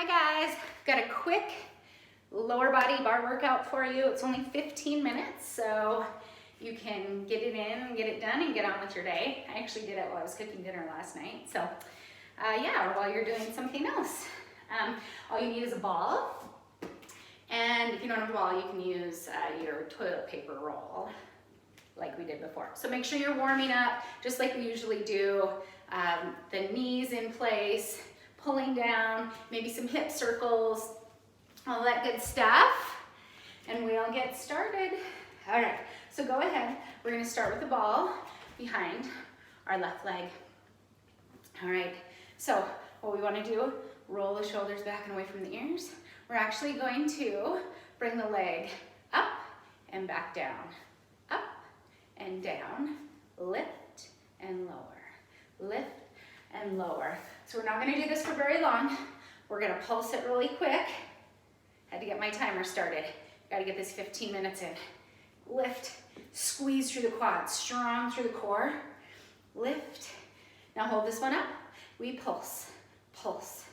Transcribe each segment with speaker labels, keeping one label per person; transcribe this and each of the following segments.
Speaker 1: Hi guys, got a quick lower body bar workout for you. It's only 15 minutes, so you can get it in, get it done, and get on with your day. I actually did it while I was cooking dinner last night, so yeah, or while you're doing something else. All you need is a ball, and if you don't have a ball, you can use your toilet paper roll like we did before. So make sure you're warming up just like we usually do. The knees in place, pulling down, maybe some hip circles, all that good stuff. And we'll get started. All right, so go ahead. We're gonna start with the ball behind our left leg. All right, so what we wanna do, roll the shoulders back and away from the ears. We're actually going to bring the leg up and back down, up and down, lift and lower, lift and lower. So we're not gonna do this for very long. We're gonna pulse it really quick. Had to get my timer started. Gotta get this 15 minutes in. Lift, squeeze through the quads, strong through the core. Lift. Now hold this one up. We pulse, pulse.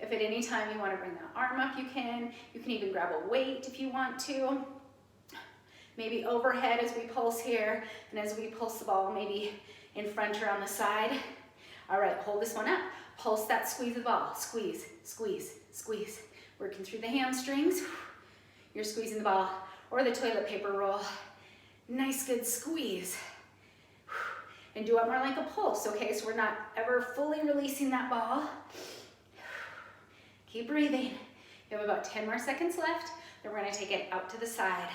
Speaker 1: If at any time you wanna bring the arm up, you can. You can even grab a weight if you want to. Maybe overhead as we pulse here, and as we pulse the ball, maybe in front or on the side. All right, hold this one up. Pulse that squeeze of the ball. Squeeze, squeeze, squeeze. Working through the hamstrings. You're squeezing the ball or the toilet paper roll. Nice, good squeeze. And do it more like a pulse, okay? So we're not ever fully releasing that ball. Keep breathing. You have about 10 more seconds left. Then we're gonna take it out to the side.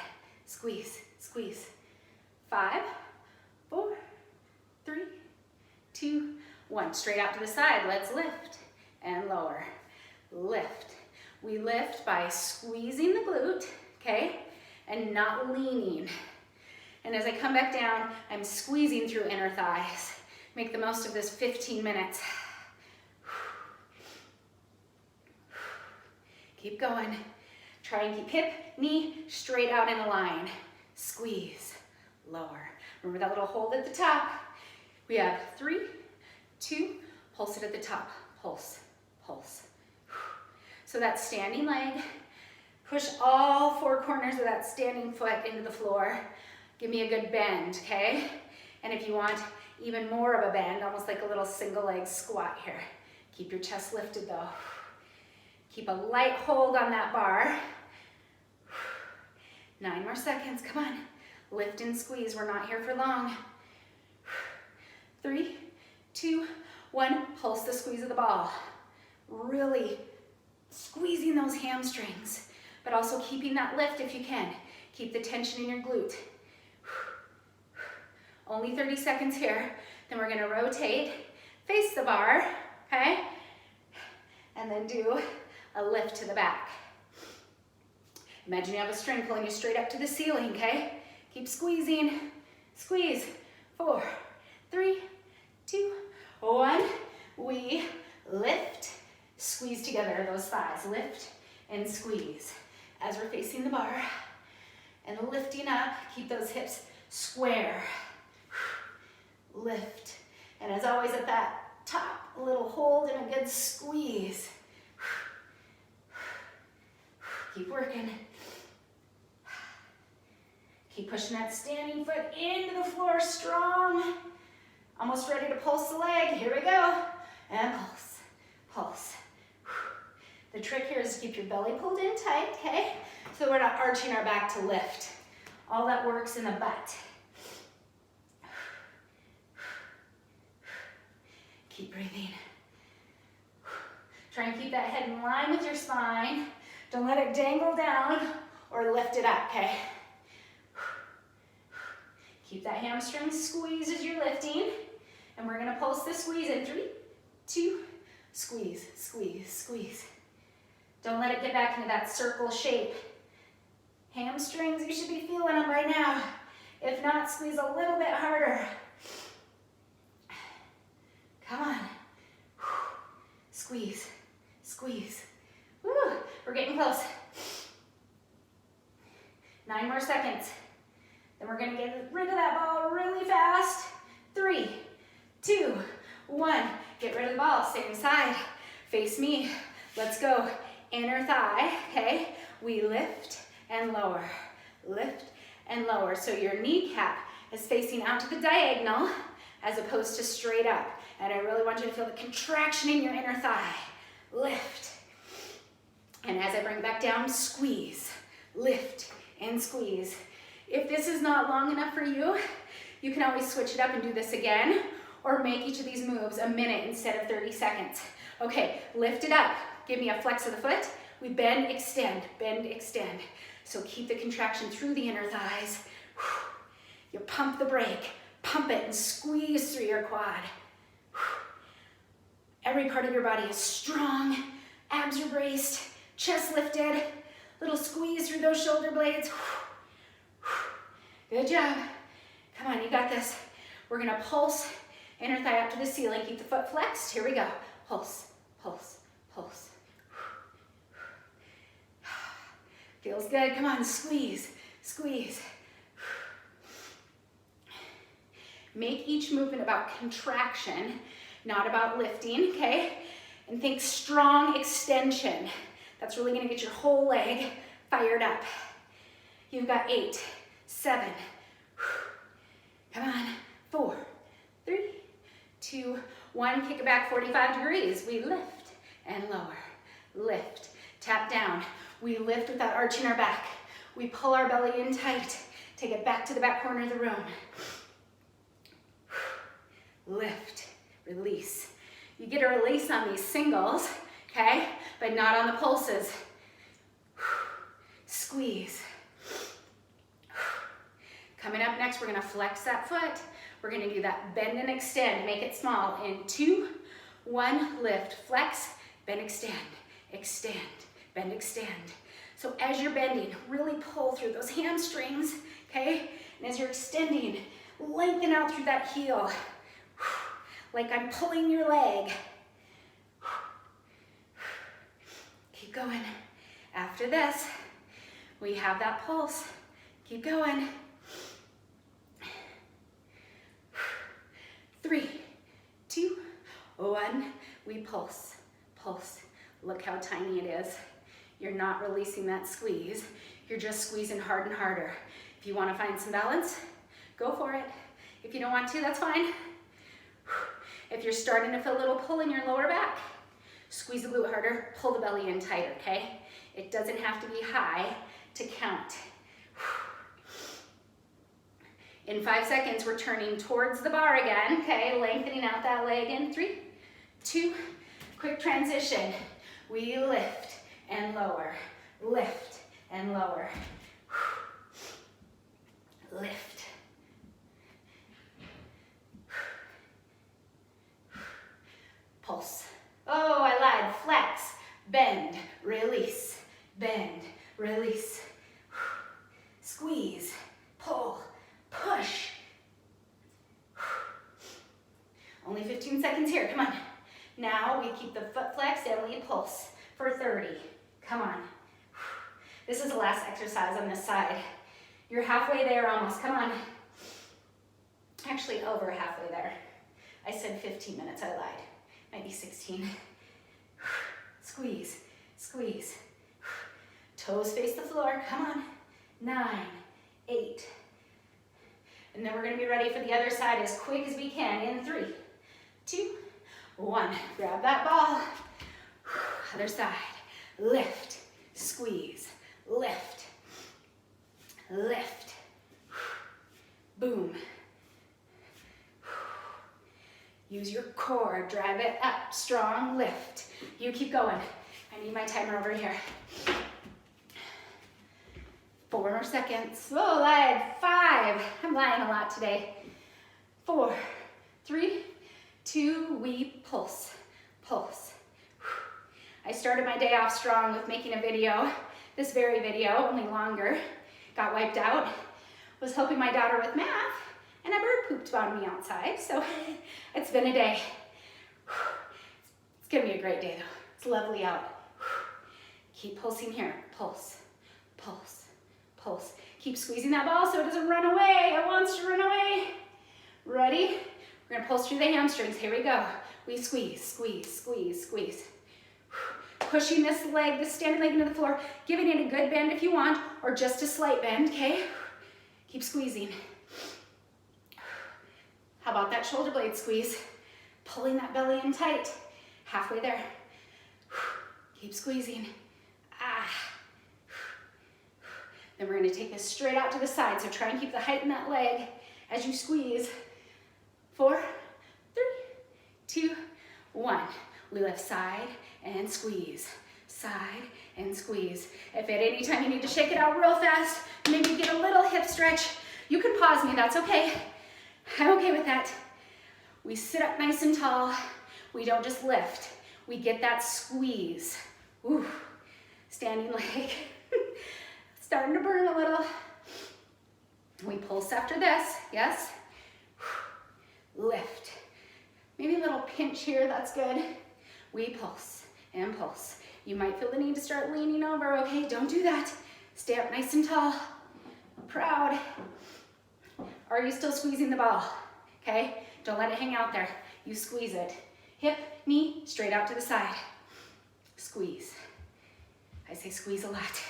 Speaker 1: Squeeze, squeeze. 5, 4, 3, 2, 1. Straight out to the side. Let's lift and lower. Lift. We lift by squeezing the glute, okay, and not leaning. And as I come back down, I'm squeezing through inner thighs. Make the most of this 15 minutes. Keep going. Try and keep hip, knee straight out in a line. Squeeze, lower. Remember that little hold at the top? We have 3, 2, pulse it at the top. Pulse, pulse. So that standing leg, push all 4 corners of that standing foot into the floor. Give me a good bend, okay? And if you want even more of a bend, almost like a little single leg squat here. Keep your chest lifted though. Keep a light hold on that bar. 9 more seconds, come on. Lift and squeeze, we're not here for long. 3, 2, 1, pulse the squeeze of the ball. Really squeezing those hamstrings, but also keeping that lift if you can. Keep the tension in your glute. Only 30 seconds here. Then we're gonna rotate, face the bar, okay? And then do a lift to the back. Imagine you have a string pulling you straight up to the ceiling, okay? Keep squeezing, squeeze. 4, 3, 2, 1. We lift, squeeze together those thighs. Lift and squeeze. As we're facing the bar and lifting up, keep those hips square. Lift. And as always at that top, a little hold and a good squeeze. Keep working. Keep pushing that standing foot into the floor strong. Almost ready to pulse the leg. Here we go. And pulse, pulse. The trick here is to keep your belly pulled in tight, okay? So we're not arching our back to lift. All that works in the butt. Keep breathing. Try and keep that head in line with your spine. Don't let it dangle down or lift it up, okay? Keep that hamstring squeezed as you're lifting. And we're gonna pulse the squeeze in 3, 2, squeeze, squeeze, squeeze. Don't let it get back into that circle shape. Hamstrings, you should be feeling them right now. If not, squeeze a little bit harder. Come on. Squeeze, squeeze. Woo, we're getting close. 9 more seconds. Then we're gonna get rid of that ball really fast. 3, 2, 1. Get rid of the ball, same side. Face me. Let's go. Inner thigh, okay? We lift and lower. Lift and lower. So your kneecap is facing out to the diagonal as opposed to straight up. And I really want you to feel the contraction in your inner thigh. Lift. And as I bring it back down, squeeze. Lift and squeeze. If this is not long enough for you, you can always switch it up and do this again, or make each of these moves a minute instead of 30 seconds. Okay, lift it up. Give me a flex of the foot. We bend, extend, bend, extend. So keep the contraction through the inner thighs. You pump the brake, pump it and squeeze through your quad. Every part of your body is strong, abs are braced, chest lifted, little squeeze through those shoulder blades. Good job. Come on, you got this. We're gonna pulse inner thigh up to the ceiling. Keep the foot flexed. Here we go. Pulse, pulse, pulse. Feels good. Come on, squeeze, squeeze. Make each movement about contraction, not about lifting, okay? And think strong extension. That's really gonna get your whole leg fired up. You've got 8, 7, come on, 4, 3, 2, 1. Kick it back 45 degrees. We lift and lower, lift, tap down. We lift without arching our back. We pull our belly in tight. Take it back to the back corner of the room. Lift, release. You get a release on these singles, okay? But not on the pulses. Squeeze. Coming up next, we're gonna flex that foot. We're gonna do that bend and extend. Make it small. In 2, 1, lift, flex, bend, extend, extend, bend, extend. So as you're bending, really pull through those hamstrings, okay? And as you're extending, lengthen out through that heel. Like I'm pulling your leg. Keep going. After this, we have that pulse. Keep going. 3, 2, 1. We pulse, pulse. Look how tiny it is. You're not releasing that squeeze. You're just squeezing hard and harder. If you want to find some balance, go for it. If you don't want to, that's fine. If you're starting to feel a little pull in your lower back, squeeze the glute harder, pull the belly in tighter, okay? It doesn't have to be high to count. In 5 seconds, we're turning towards the bar again, okay? Lengthening out that leg in 3, 2, quick transition. We lift and lower, lift and lower, lift. Pulse. Oh, I lied. Flex, bend, release, bend, release. Squeeze, pull, push. Only 15 seconds here, come on. Now we keep the foot flexed and we pulse for 30. Come on. This is the last exercise on this side. You're halfway there almost, come on. Actually over halfway there. I said 15 minutes, I lied. Might be 16. Squeeze, squeeze. Toes face the floor, come on. 9, 8. And then we're gonna be ready for the other side as quick as we can in 3, 2, 1. Grab that ball. Other side. Lift, squeeze, lift, lift. Boom. Use your core, drive it up, strong lift. You keep going. I need my timer over here. 4 more seconds. Oh, lied. 5. I'm lying a lot today. 4, 3, 2, we pulse, pulse. I started my day off strong with making a video, this very video, only longer. Got wiped out. Was helping my daughter with math, and a bird pooped on me outside, so it's been a day. It's gonna be a great day though. It's lovely out. Keep pulsing here. Pulse, pulse, pulse. Keep squeezing that ball so it doesn't run away. It wants to run away. Ready? We're gonna pulse through the hamstrings. Here we go. We squeeze, squeeze, squeeze, squeeze. pushing this leg, this standing leg into the floor, giving it a good bend if you want, or just a slight bend, okay? Keep squeezing. How about that shoulder blade squeeze? Pulling that belly in tight. Halfway there. Keep squeezing. Then we're gonna take this straight out to the side, so try and keep the height in that leg as you squeeze. 4, 3, 2, 1. We lift side and squeeze, side and squeeze. If at any time you need to shake it out real fast, maybe get a little hip stretch, you can pause me, that's okay. I'm okay with that. We sit up nice and tall. We don't just lift. We get that squeeze. Ooh, standing leg. Starting to burn a little. We pulse after this, yes? Lift. Maybe a little pinch here, that's good. We pulse and pulse. You might feel the need to start leaning over, okay? Don't do that. Stay up nice and tall. Proud. Are you still squeezing the ball? Okay? Don't let it hang out there. You squeeze it. Hip, knee, straight out to the side. Squeeze. I say squeeze a lot.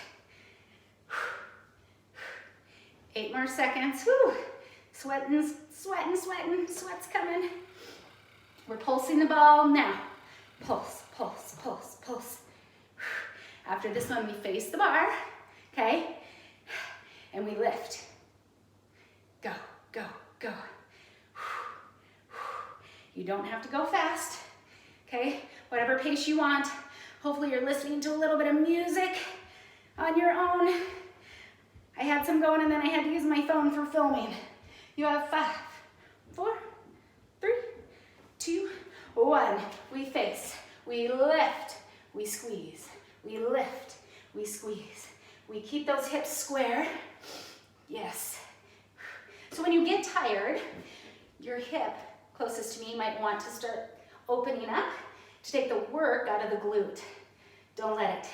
Speaker 1: 8 more seconds. Woo. Sweating, sweating, sweating. Sweat's coming. We're pulsing the ball now. Pulse, pulse, pulse, pulse. After this one, we face the bar, okay? And we lift. Go, go, go. You don't have to go fast, okay? Whatever pace you want. Hopefully you're listening to a little bit of music on your own. I had some going and then I had to use my phone for filming. You have 5, 4, 3, 2, 1. We face, we lift, we squeeze, we lift, we squeeze. We keep those hips square. Yes. So when you get tired, your hip closest to me might want to start opening up to take the work out of the glute. Don't let it.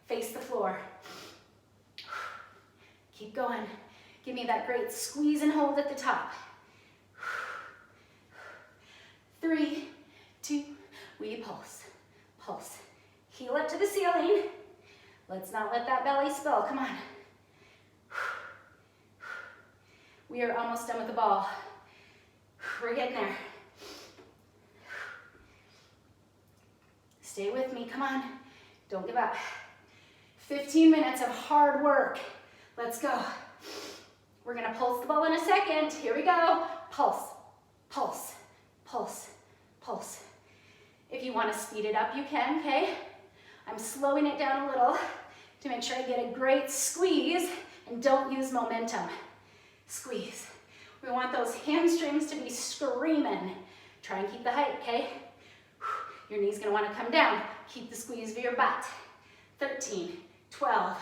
Speaker 1: Face the floor. Keep going. Give me that great squeeze and hold at the top. 3, 2, we pulse, pulse. Heel up to the ceiling. Let's not let that belly spill, come on. We are almost done with the ball. We're getting there. Stay with me, come on. Don't give up. 15 minutes of hard work. Let's go. We're gonna pulse the ball in a second. Here we go. Pulse, pulse, pulse, pulse. If you wanna speed it up, you can, okay? I'm slowing it down a little to make sure I get a great squeeze and don't use momentum. Squeeze. We want those hamstrings to be screaming. Try and keep the height, okay? Your knee's gonna wanna come down. Keep the squeeze via your butt. 13, 12.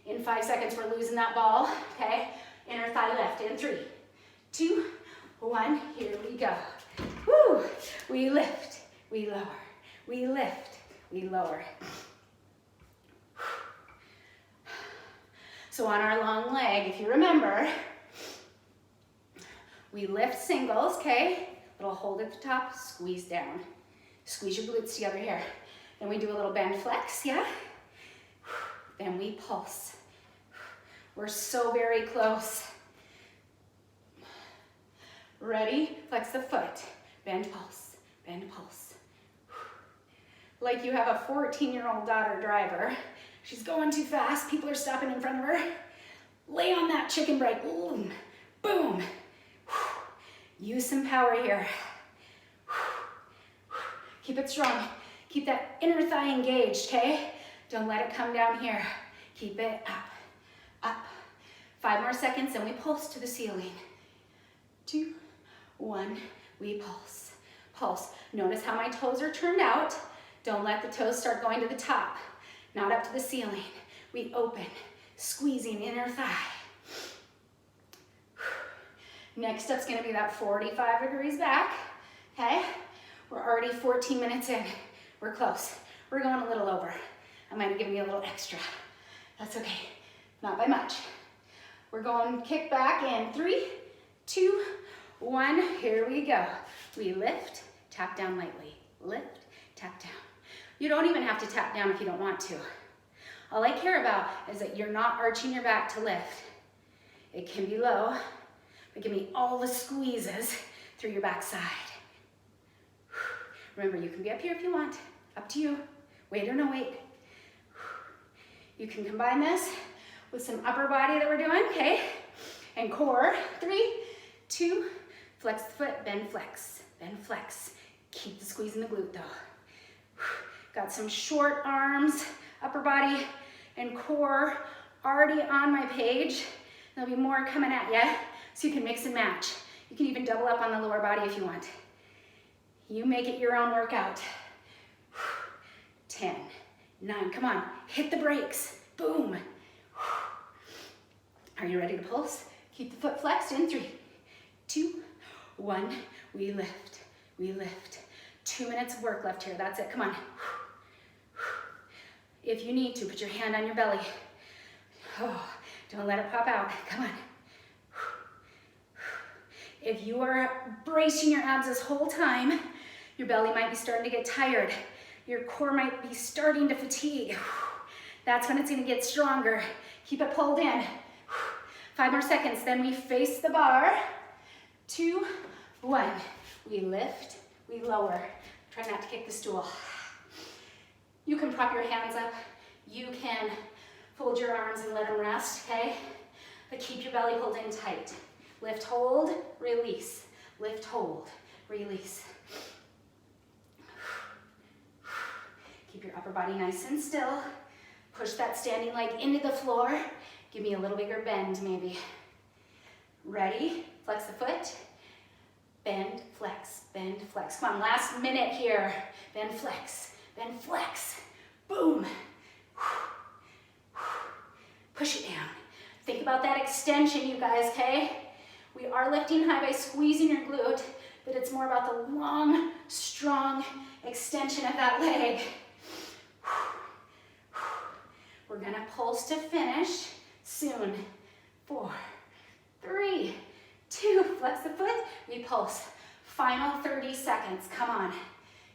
Speaker 1: In 5 seconds, we're losing that ball, okay? Inner thigh lift in 3, 2, 1, here we go. Woo! We lift, we lower, we lift, we lower. So on our long leg, if you remember, we lift singles, okay? Little hold at the top, squeeze down. Squeeze your glutes together here. Then we do a little bend flex, yeah? Then we pulse. We're so very close. Ready? Flex the foot. Bend pulse, bend pulse. Like you have a 14-year-old daughter driver. She's going too fast. People are stopping in front of her. Lay on that chicken brake. Boom, boom. Use some power here. Keep it strong. Keep that inner thigh engaged, okay? Don't let it come down here. Keep it up, up. 5 more seconds and we pulse to the ceiling. 2, 1, we pulse, pulse. Notice how my toes are turned out. Don't let the toes start going to the top, not up to the ceiling. We open, squeezing inner thigh. Next up's gonna be that 45 degrees back, okay? We're already 14 minutes in. We're close. We're going a little over. I might have given you a little extra. That's okay, not by much. We're going kick back in 3, 2, 1. Here we go. We lift tap down lightly. Lift, tap down. You don't even have to tap down if you don't want to. All I care about is that you're not arching your back to lift. It can be low, but give me all the squeezes through your backside. Remember, you can be up here if you want. Up to you. Weight or no weight. You can combine this with some upper body that we're doing, okay? And core. 3, 2, flex the foot, bend, flex. Bend, flex. Keep the squeeze in the glute though. Got some short arms, upper body and core already on my page. There'll be more coming at you, so you can mix and match. You can even double up on the lower body if you want. You make it your own workout. 10, 9, come on, hit the brakes, boom. Are you ready to pulse? Keep the foot flexed in 3, 2, 1, we lift, we lift. 2 minutes of work left here, that's it, come on. If you need to, put your hand on your belly. Oh, don't let it pop out, come on. If you are bracing your abs this whole time, your belly might be starting to get tired. Your core might be starting to fatigue. That's when it's gonna get stronger. Keep it pulled in. 5 more seconds, then we face the bar. 2, 1. We lift, we lower. Try not to kick the stool. You can prop your hands up. You can fold your arms and let them rest, okay? But keep your belly pulled in tight. Lift, hold, release. Lift, hold, release. Keep your upper body nice and still. Push that standing leg into the floor. Give me a little bigger bend maybe. Ready? Flex the foot. Bend, flex, bend, flex. Come on, last minute here. Bend, flex, bend, flex. Boom. Push it down. Think about that extension, you guys, okay? We are lifting high by squeezing your glute, but it's more about the long, strong extension of that leg. We're gonna pulse to finish soon. 4, 3, 2, flex the foot, we pulse. Final 30 seconds, come on.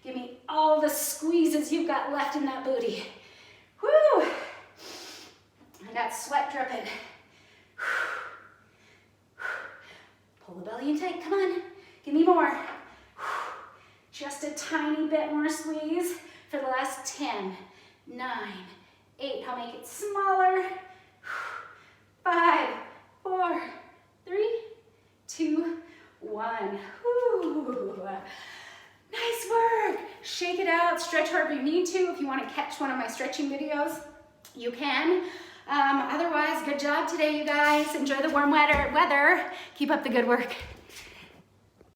Speaker 1: Give me all the squeezes you've got left in that booty. Woo! I got sweat dripping. Pull the belly in tight, come on. Give me more. Just a tiny bit more squeeze for the last 10, 9, 8. I'll make it smaller. 5, 4, 3, 2, 1. Woo. Nice work. Shake it out, stretch however you need to. If you want to catch one of my stretching videos, you can. Otherwise, good job today, you guys. Enjoy the warm weather. Keep up the good work.